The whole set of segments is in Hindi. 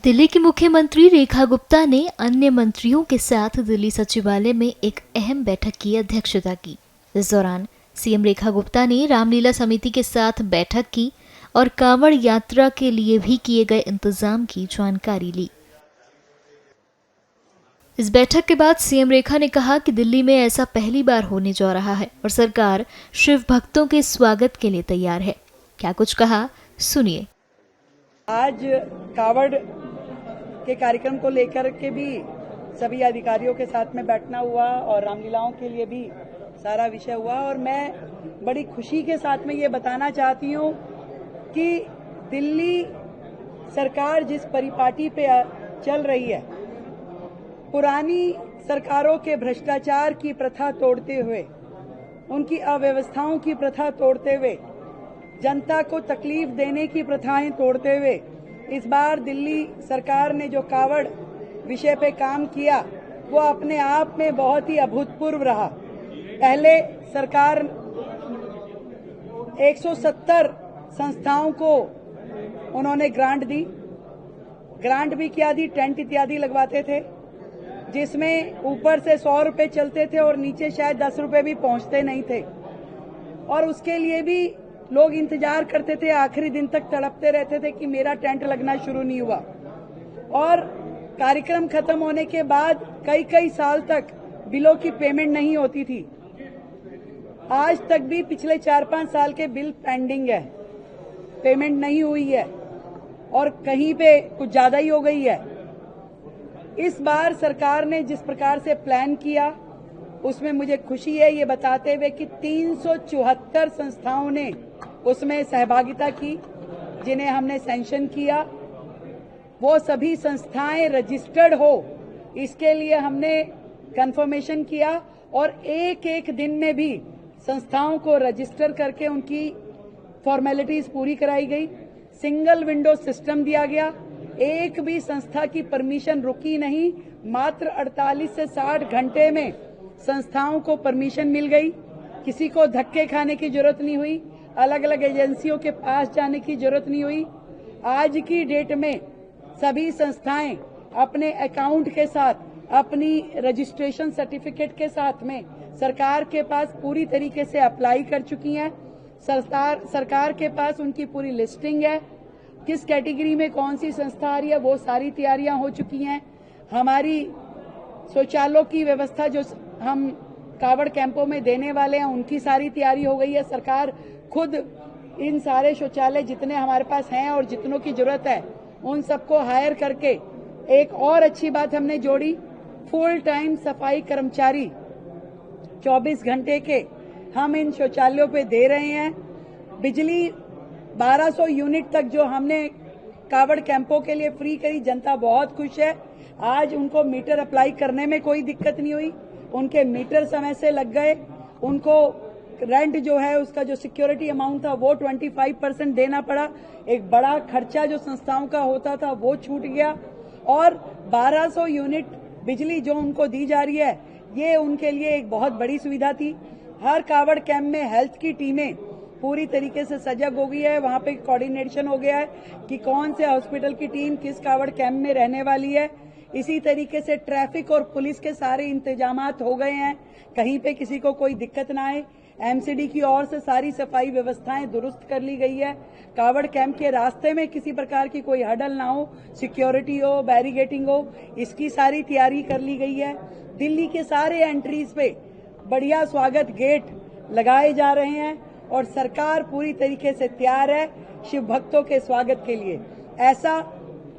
दिल्ली की मुख्यमंत्री रेखा गुप्ता ने अन्य मंत्रियों के साथ दिल्ली सचिवालय में एक अहम बैठक की अध्यक्षता की। इस दौरान सीएम रेखा गुप्ता ने रामलीला समिति के साथ बैठक की और कांवड़ यात्रा के लिए भी किए गए इंतजाम की जानकारी ली। इस बैठक के बाद सीएम रेखा ने कहा कि दिल्ली में ऐसा पहली बार होने जा रहा है और सरकार शिव भक्तों के स्वागत के लिए तैयार है। क्या कुछ कहा, सुनिए। आज कावड़ के कार्यक्रम को लेकर के भी सभी अधिकारियों के साथ में बैठना हुआ और रामलीलाओं के लिए भी सारा विषय हुआ और मैं बड़ी खुशी के साथ में ये बताना चाहती हूँ कि दिल्ली सरकार जिस परिपाटी पे चल रही है, पुरानी सरकारों के भ्रष्टाचार की प्रथा तोड़ते हुए, उनकी अव्यवस्थाओं की प्रथा तोड़ते हुए, जनता को तकलीफ देने की प्रथाएं तोड़ते हुए इस बार दिल्ली सरकार ने जो कावड़ विषय पे काम किया वो अपने आप में बहुत ही अभूतपूर्व रहा। पहले सरकार 170 संस्थाओं को उन्होंने ग्रांट भी क्या दी, टेंट इत्यादि लगवाते थे, जिसमें ऊपर से 100 रुपए चलते थे और नीचे शायद 10 रुपए भी पहुंचते नहीं थे और उसके लिए भी लोग इंतजार करते थे, आखिरी दिन तक तड़पते रहते थे कि मेरा टेंट लगना शुरू नहीं हुआ। और कार्यक्रम खत्म होने के बाद कई साल तक बिलों की पेमेंट नहीं होती थी। आज तक भी पिछले 4-5 साल के बिल पेंडिंग है, पेमेंट नहीं हुई है और कहीं पे कुछ ज्यादा ही हो गई है। इस बार सरकार ने जिस प्रकार से प्लान किया उसमें मुझे खुशी है ये बताते हुए कि 374 संस्थाओं ने उसमें सहभागिता की, जिन्हें हमने सैंक्शन किया। वो सभी संस्थाएं रजिस्टर्ड हो इसके लिए हमने कंफर्मेशन किया और एक दिन में भी संस्थाओं को रजिस्टर करके उनकी फॉर्मेलिटीज पूरी कराई गई। सिंगल विंडो सिस्टम दिया गया, एक भी संस्था की परमिशन रुकी नहीं। मात्र 48 से 60 घंटे में संस्थाओं को परमिशन मिल गई, किसी को धक्के खाने की जरूरत नहीं हुई, अलग अलग एजेंसियों के पास जाने की जरूरत नहीं हुई। आज की डेट में सभी संस्थाएं अपने अकाउंट के साथ, अपनी रजिस्ट्रेशन सर्टिफिकेट के साथ में सरकार के पास पूरी तरीके से अप्लाई कर चुकी हैं। सरकार के पास उनकी पूरी लिस्टिंग है, किस कैटेगरी में कौन सी संस्था आ रही है, वो सारी तैयारियां हो चुकी हैं। हमारी शौचालयों की व्यवस्था जो हम कावड़ कैंपों में देने वाले हैं उनकी सारी तैयारी हो गई है। सरकार खुद इन सारे शौचालय जितने हमारे पास हैं और जितनों की जरूरत है उन सबको हायर करके, एक और अच्छी बात हमने जोड़ी, फुल टाइम सफाई कर्मचारी 24 घंटे के हम इन शौचालयों पे दे रहे हैं। बिजली 1200 यूनिट तक जो हमने कावड़ कैंपों के लिए फ्री करी, जनता बहुत खुश है। आज उनको मीटर अप्लाई करने में कोई दिक्कत नहीं हुई, उनके मीटर समय से लग गए। उनको रेंट जो है उसका जो सिक्योरिटी अमाउंट था वो 25% देना पड़ा। एक बड़ा खर्चा जो संस्थाओं का होता था वो छूट गया और 1200 यूनिट बिजली जो उनको दी जा रही है ये उनके लिए एक बहुत बड़ी सुविधा थी। हर कावड़ कैंप में हेल्थ की टीमें पूरी तरीके से सजग हो गई है, वहां पे कोऑर्डिनेशन हो गया है कि कौन से हॉस्पिटल की टीम किस कावड़ कैंप में रहने वाली है। इसी तरीके से ट्रैफिक और पुलिस के सारे इंतजामात हो गए हैं, कहीं पे किसी को कोई दिक्कत ना आए। एमसीडी की ओर से सारी सफाई व्यवस्थाएं दुरुस्त कर ली गई है। कावड़ कैंप के रास्ते में किसी प्रकार की कोई हडल ना हो, सिक्योरिटी हो, बैरिगेटिंग हो, इसकी सारी तैयारी कर ली गई है। दिल्ली के सारे एंट्रीज पे बढ़िया स्वागत गेट लगाए जा रहे हैं और सरकार पूरी तरीके से तैयार है शिव भक्तों के स्वागत के लिए। ऐसा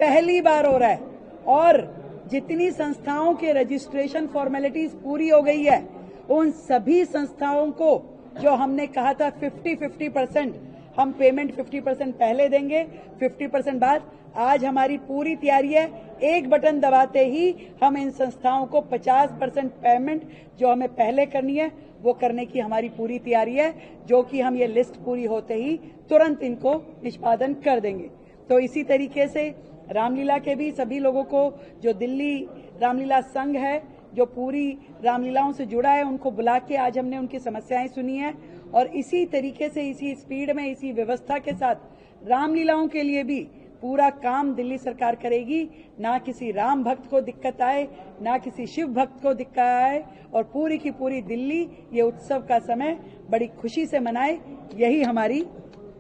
पहली बार हो रहा है और जितनी संस्थाओं के रजिस्ट्रेशन फॉर्मेलिटीज पूरी हो गई है उन सभी संस्थाओं को जो हमने कहा था 50-50% हम पेमेंट 50% पहले देंगे, 50% बाद, आज हमारी पूरी तैयारी है। एक बटन दबाते ही हम इन संस्थाओं को 50% पेमेंट जो हमें पहले करनी है वो करने की हमारी पूरी तैयारी है, जो कि हम ये लिस्ट पूरी होते ही तुरंत इनको निष्पादन कर देंगे। तो इसी तरीके से रामलीला के भी सभी लोगों को, जो दिल्ली रामलीला संघ है जो पूरी रामलीलाओं से जुड़ा है, उनको बुला के आज हमने उनकी समस्याएं सुनी है और इसी तरीके से, इसी स्पीड में, इसी व्यवस्था के साथ रामलीलाओं के लिए भी पूरा काम दिल्ली सरकार करेगी, ना किसी राम भक्त को दिक्कत आए, ना किसी शिव भक्त को दिक्कत आए, और पूरी की पूरी दिल्ली ये उत्सव का समय बड़ी खुशी से मनाए। यही हमारी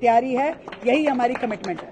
तैयारी है, यही हमारी कमिटमेंट है।